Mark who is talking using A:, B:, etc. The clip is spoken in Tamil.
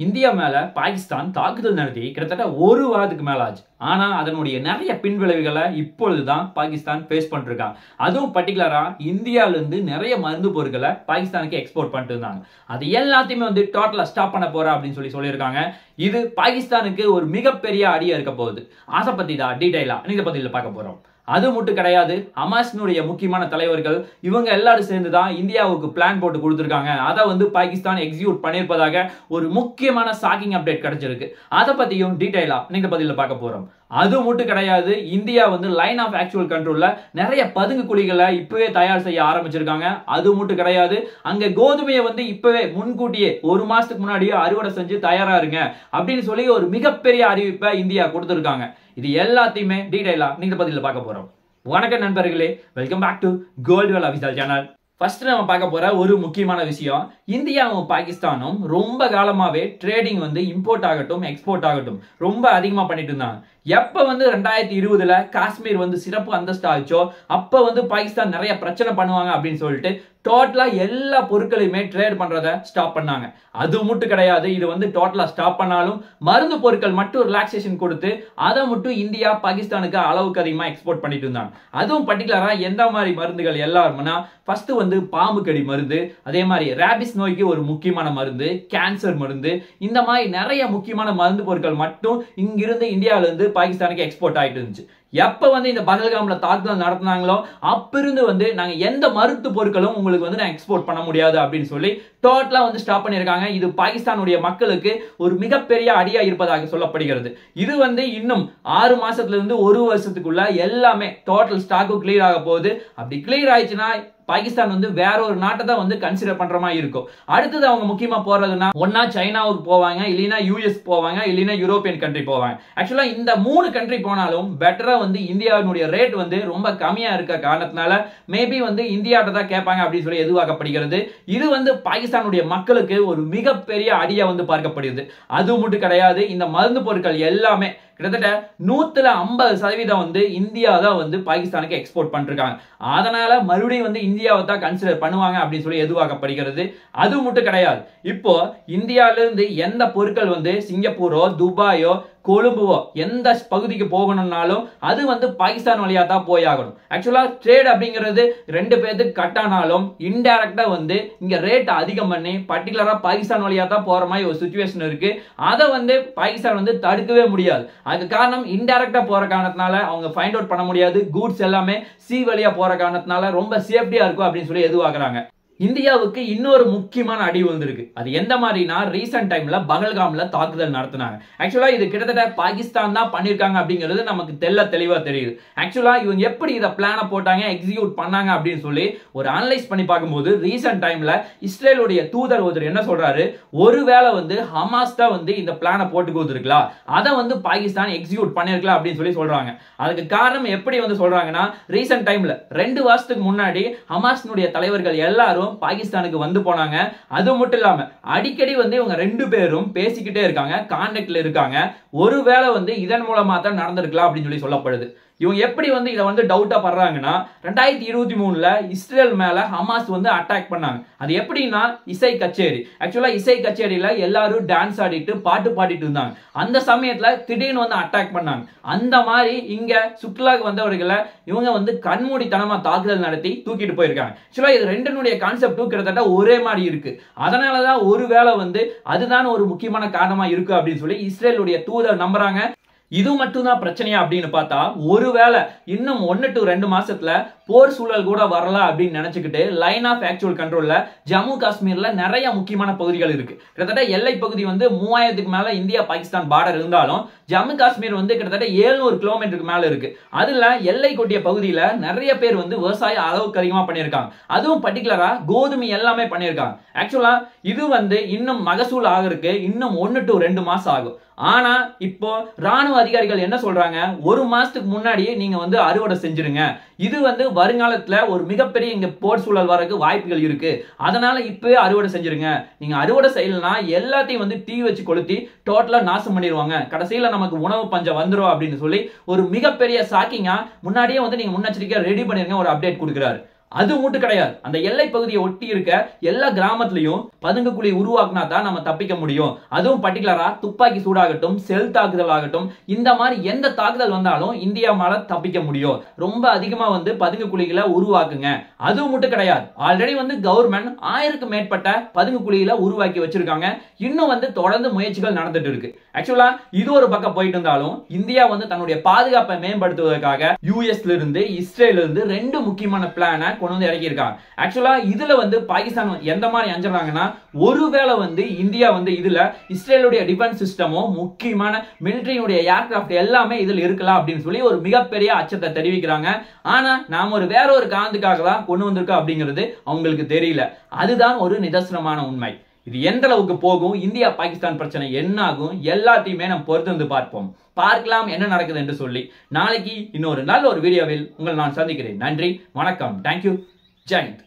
A: இந்தியா மேல பாகிஸ்தான் தாக்குதல் நடத்தி கிட்டத்தட்ட ஒரு வாரத்துக்கு மேல ஆச்சு. ஆனா அதனுடைய நிறைய பின்விளைவுகளை இப்பொழுதுதான் பாகிஸ்தான் ஃபேஸ் பண்ணிட்டு இருக்காங்க. அதுவும் பர்டிகுலரா இந்தியால இருந்து நிறைய மருந்து பொருட்களை பாகிஸ்தானுக்கு எக்ஸ்போர்ட் பண்ணிட்டு இருந்தாங்க. அது எல்லாத்தையுமே டோட்டலா ஸ்டாப் பண்ண போறா அப்படின்னு சொல்லியிருக்காங்க. இது பாகிஸ்தானுக்கு ஒரு மிகப்பெரிய அடியா இருக்க போகுது. அதை பத்தி தான் டீடைலா நீங்க பதில பார்க்க போறோம். அது மட்டும் கிடையாது, ஹமாஸ்னுடைய முக்கியமான தலைவர்கள் இவங்க எல்லாரும் சேர்ந்து தான் இந்தியாவுக்கு பிளான் போட்டு கொடுத்திருக்காங்க. அதை பாகிஸ்தான் எக்ஸிக்யூட் பண்ணியிருப்பதாக ஒரு முக்கியமான ஷாக்கிங் அப்டேட் கிடைச்சிருக்கு. அதை பத்தியும் டீடைலா நீங்க பதில பார்க்க போறோம். அது மட்டும் கிடையாது, இந்தியா லைன் ஆஃப் ஆக்சுவல் கண்ட்ரோல்ல நிறைய பதுங்கு குழிகளை இப்பவே தயார் செய்ய ஆரம்பிச்சிருக்காங்க. அது மட்டும் கிடையாது, அங்க கோதுமையை இப்பவே முன்கூட்டியே ஒரு மாசத்துக்கு முன்னாடியே அறுவடை செஞ்சு தயாரா இருங்க அப்படின்னு சொல்லி ஒரு மிகப்பெரிய அறிவிப்பை இந்தியா கொடுத்திருக்காங்க. இது எல்லாத்தையுமே டீடைலா நீங்க பதில பார்க்க போறோம். வணக்கம் நண்பர்களே, welcome back to gold well official channel. First நம்ம பார்க்க போற ஒரு முக்கியமான விஷயம், இந்தியாவும் பாகிஸ்தானும் ரொம்ப காலமாவே ட்ரேடிங் இம்போர்ட் ஆகட்டும் எக்ஸ்போர்ட் ஆகட்டும் ரொம்ப அதிகமா பண்ணிட்டு இருந்தாங்க. எப்ப 2020ல காஷ்மீர் சிறப்பு அந்தஸ்து ஆச்சோ அப்ப பாகிஸ்தான் நிறைய பிரச்சனை பண்ணுவாங்க அப்படின்னு சொல்லிட்டு டோட்டலா எல்லா பொருட்களையுமே ட்ரேட் பண்றதை ஸ்டாப் பண்ணாங்க. அது மட்டும் கிடையாது, இது டோட்டலா ஸ்டாப் பண்ணாலும் மருந்து பொருட்கள் மட்டும் ரிலாக்ஸேஷன் கொடுத்து அதை மட்டும் இந்தியா பாகிஸ்தானுக்கு அளவுக்கு அதிகமா எக்ஸ்போர்ட் பண்ணிட்டு இருந்தாங்க. அதுவும் பர்டிகுலரா எந்த மாதிரி மருந்துகள் எல்லாருன்னா, ஃபர்ஸ்ட் பாம்பு கடி மருந்து, அதே மாதிரி ரேபிஸ் நோய்க்கு ஒரு முக்கியமான மருந்து, கேன்சர் மருந்து, இந்த மாதிரி நிறைய முக்கியமான மருந்து பொருட்கள் மட்டும் இங்கிருந்து இந்தியாவில இருந்து பாகிஸ்தானுக்கு எக்ஸ்போர்ட் ஆயிட்டு இருந்துச்சு. எப்ப இந்த பஹல்காம்ல தாக்குதல் நடத்தினாங்களோ அப்பிருந்து நாங்க எந்த மருந்து பொருட்களும் உங்களுக்கு நான் எக்ஸ்போர்ட் பண்ண முடியாது அப்படின்னு சொல்லி டோட்டலா ஸ்டாப் பண்ணிருக்காங்க. இது பாகிஸ்தானுடைய மக்களுக்கு ஒரு மிகப்பெரிய அடியா இருப்பதாக சொல்லப்படுகிறது. இது இன்னும் 6 மாசத்துல இருந்து 1 வருஷத்துக்குள்ள எல்லாமே டோட்டல் ஸ்டாக்கும் கிளியர் ஆக போகுது. அப்படி கிளியர் ஆயிடுச்சுன்னா பாகிஸ்தான் வேற ஒரு நாட்டை தான் கன்சிடர் பண்ற மாதிரி இருக்கும். அடுத்தது அவங்க முக்கியமா போறதுன்னா ஒன்னா சைனாவுக்கு போவாங்க, இல்லைன்னா யூஎஸ் போவாங்க, இல்லைன்னா யூரோப்பியன் கண்ட்ரி போவாங்க. ஆக்சுவலா இந்த 3 கண்ட்ரி போனாலும் பெட்டரா இந்தியாவுடைய ரேட் ரொம்ப கம்மியா இருக்க காரணத்தினால மேபி இந்தியாட்ட தான் கேட்பாங்க அப்படின்னு சொல்லி எதிர்பார்க்கப்படுகிறது. இது பாகிஸ்தானுடைய மக்களுக்கு ஒரு மிகப்பெரிய அடியா பார்க்கப்படுகிறது. அது மட்டும் கிடையாது, இந்த மருந்து பொருட்கள் எல்லாமே கிட்டத்தட்ட 150% இந்தியா தான் பாகிஸ்தானுக்கு எக்ஸ்போர்ட் பண்ணிருக்காங்க. அதனால மறுபடியும் இந்தியாவை தான் கன்சிடர் பண்ணுவாங்க அப்படின்னு சொல்லி எதிர்பார்க்கப்படுகிறது. அது மட்டும் கிடையாது, இப்போ இந்தியாவில இருந்து எந்த பொருட்கள் சிங்கப்பூரோ துபாயோ கொழும்புவோ எந்த பகுதிக்கு போகணும்னாலும் அது பாகிஸ்தான் வழியா தான் போய் ஆகணும். ஆக்சுவலா ட்ரேட் அப்படிங்கிறது 2 பேருக்கு கட் ஆனாலும் இன்டைரக்டா இங்க ரேட் அதிகம் பண்ணி பர்டிகுலரா பாகிஸ்தான் வழியா தான் போற மாதிரி ஒரு சிச்சுவேஷன் இருக்கு. அதை பாகிஸ்தான் தடுக்கவே முடியாது. அதுக்கு காரணம் இன்டைரக்டா போற காரணத்தினால அவங்க ஃபைண்ட் அவுட் பண்ண முடியாது. கூட்ஸ் எல்லாமே சி வழியா போற காரணத்தினால ரொம்ப சேஃப்டியா இருக்கும் அப்படின்னு சொல்லி எதிர்பார்க்கறாங்க. இந்தியாவுக்கு இன்னொரு முக்கியமான அடி விழுந்திருக்கு. அது எந்த மாதிரினா, ரீசன்ட் டைம்ல பஹல்காம்ல தாக்குதல் நடத்தினாங்க. ஆக்சுவலா இது கிட்டத்தட்ட பாகிஸ்தான் தான் பண்ணிருக்காங்க அப்படிங்கிறது நமக்கு தெளிவா தெரியுது. ஆக்சுவலா இவங்க எப்படி இத பிளான போட்டாங்க, எக்ஸிக்யூட் பண்ணாங்க அப்படின்னு சொல்லி ஒரு அனலைஸ் பண்ணி பார்க்கும்போது ரீசன்ட் டைம்ல இஸ்ரேலுடைய தூதர் ஒருத்தர் என்ன சொல்றாரு, ஒருவேளை ஹமாஸ் தான் இந்த பிளான போட்டு கொடுத்திருக்கலாம், அதை பாகிஸ்தான் எக்ஸிக்யூட் பண்ணிருக்கலாம் அப்படின்னு சொல்லி சொல்றாங்க. அதுக்கு காரணம் எப்படி சொல்றாங்கன்னா, ரீசன்ட் டைம்ல 2 வருஷத்துக்கு முன்னாடி ஹமாஸ்னுடைய தலைவர்கள் எல்லாரும் பாகிஸ்தானுக்கு போனாங்க. அது மட்டும் இல்லாம அடிக்கடி இவங்க 2 பேரும் பேசிக்கிட்டே இருக்காங்க, கான்டாக்ட்ல இருக்காங்க. ஒருவேளை இதன் மூலமா தான் நடந்திருக்கலாம் அப்படின்னு சொல்லி சொல்லப்படுது. இவங்க எப்படி இதை டவுட்டா பண்றாங்கன்னா, 2023ல இஸ்ரேல் மேல ஹமாஸ் அட்டாக் பண்ணாங்க. அது எப்படின்னா இசை கச்சேரி. ஆக்சுவலா இசை கச்சேரியில எல்லாரும் டான்ஸ் ஆடிட்டு பாட்டு பாடிட்டு இருந்தாங்க. அந்த சமயத்துல திடீர்னு அட்டாக் பண்ணாங்க. அந்த மாதிரி இங்க சுற்றுலாக்கு வந்தவர்களை இவங்க கண்மூடித்தனமா தாக்குதல் நடத்தி தூக்கிட்டு போயிருக்காங்க. ஆக்சுவலா இது 2னுடைய கான்செப்டும் கிட்டத்தட்ட ஒரே மாதிரி இருக்கு. அதனாலதான் ஒருவேளை அதுதான் ஒரு முக்கியமான காரணமா இருக்கு அப்படின்னு சொல்லி இஸ்ரேலுடைய தூதர் நம்புறாங்க. இது மட்டும் தான் பிரச்சனையா அப்படின்னு பார்த்தா, ஒருவேளை இன்னும் 1 to 2 மாசத்துல போர் சூழல் கூட வரலாம் அப்படின்னு நினைச்சுக்கிட்டு லைன் ஆஃப் ஆக்சுவல் கண்ட்ரோல்ல ஜம்மு காஷ்மீர்ல நிறைய முக்கியமான பகுதிகள் இருக்கு. கிட்டத்தட்ட எல்லை பகுதி 3000க்கு மேல இந்தியா பாகிஸ்தான் பார்டர் இருந்தாலும் ஜம்மு காஷ்மீர் கிட்டத்தட்ட 700 கிலோமீட்டருக்கு மேல இருக்கு. அதுல எல்லை கொட்டிய பகுதியில நிறைய பேர் விவசாயம் அளவுக்கு அதிகமா பண்ணிருக்காங்க. அதுவும் பர்டிகுலரா கோதுமை எல்லாமே பண்ணிருக்காங்க. ஆக்சுவலா இது இன்னும் மகசூல் ஆகிறதுக்கு இன்னும் 1 to 2 மாசம் ஆகும். ஆனா இப்போ ராணுவ அதிகாரிகள் என்ன சொல்றாங்க, 1 மாசத்துக்கு முன்னாடியே நீங்க அறுவடை செஞ்சிருங்க. இது வருங்காலத்துல ஒரு மிகப்பெரிய இங்க போர் சூழல் வரக்கு வாய்ப்புகள் இருக்கு. அதனால இப்பவே அறுவடை செஞ்சிருங்க. நீங்க அறுவடை செய்யலனா எல்லாத்தையும் தீ வச்சு கொளுத்தி டோட்டலா நாசம் பண்ணிடுவாங்க. கடைசியில நமக்கு உணவு பஞ்சம் வந்துரும் அப்படின்னு சொல்லி ஒரு மிகப்பெரிய ஷாக்கிங்கா முன்னாடியே நீங்க முன்னெச்சரிக்கையா ரெடி பண்ணிருங்க ஒரு அப்டேட் கொடுக்குறாரு. அது மட்டும் கிடையாது, அந்த எல்லை பகுதியை ஒட்டி இருக்க எல்லா கிராமத்திலையும் பதுங்கு குழி உருவாக்குனா தான் நம்ம தப்பிக்க முடியும். அதுவும் பர்டிகுலரா துப்பாக்கி சூடாகட்டும், செல் தாக்குதல் ஆகட்டும், இந்த மாதிரி எந்த தாக்குதல் வந்தாலும் இந்தியா மேல தப்பிக்க முடியும். ரொம்ப அதிகமா பதுங்கு குழிகளை உருவாக்குங்க. அதுவும் மட்டும் கிடையாது, ஆல்ரெடி கவர்மெண்ட் 1000க்கும் மேற்பட்ட பதுங்கு குழிகளை உருவாக்கி வச்சிருக்காங்க. இன்னும் தொடர்ந்து முயற்சிகள் நடந்துட்டு இருக்கு. ஆக்சுவலா இது ஒரு பக்கம் போயிட்டு இருந்தாலும் இந்தியா தன்னுடைய பாதுகாப்பை மேம்படுத்துவதற்காக யூஎஸ்ல இருந்து இஸ்ரேல்ல இருந்து 2 முக்கியமான பிளானை கொண்டு இறக்கி இருக்காங்க. ஆக்சுவலா இதுல பாகிஸ்தான் எந்த மாதிரி அஞ்சுறாங்கன்னா, ஒருவேளை இந்தியா இதுல இஸ்ரேலுடைய டிஃபென்ஸ் சிஸ்டமும் முக்கியமான மிலிட்டரியுடைய ஏர்கிராஃப்ட் எல்லாமே இதுல இருக்கலாம் அப்படின்னு சொல்லி ஒரு மிகப்பெரிய அச்சத்தை தெரிவிக்கிறாங்க. ஆனா நாம வேற ஒரு காரணத்துக்காக தான் கொண்டு வந்திருக்கோம் அப்படிங்கிறது அவங்களுக்கு தெரியல. அதுதான் ஒரு நிதர்சனமான உண்மை. இது எந்த அளவுக்கு போகும், இந்தியா பாகிஸ்தான் பிரச்சனை என்ன ஆகும், எல்லாத்தையுமே நம்ம பொறுத்து பார்ப்போம். பார்க்கலாம் என்ன நடக்குது என்று சொல்லி. நாளைக்கு இன்னொரு நல்ல ஒரு வீடியோவில் உங்களை நான் சந்திக்கிறேன். நன்றி, வணக்கம், தேங்க்யூ, ஜெய் ஹிந்த்.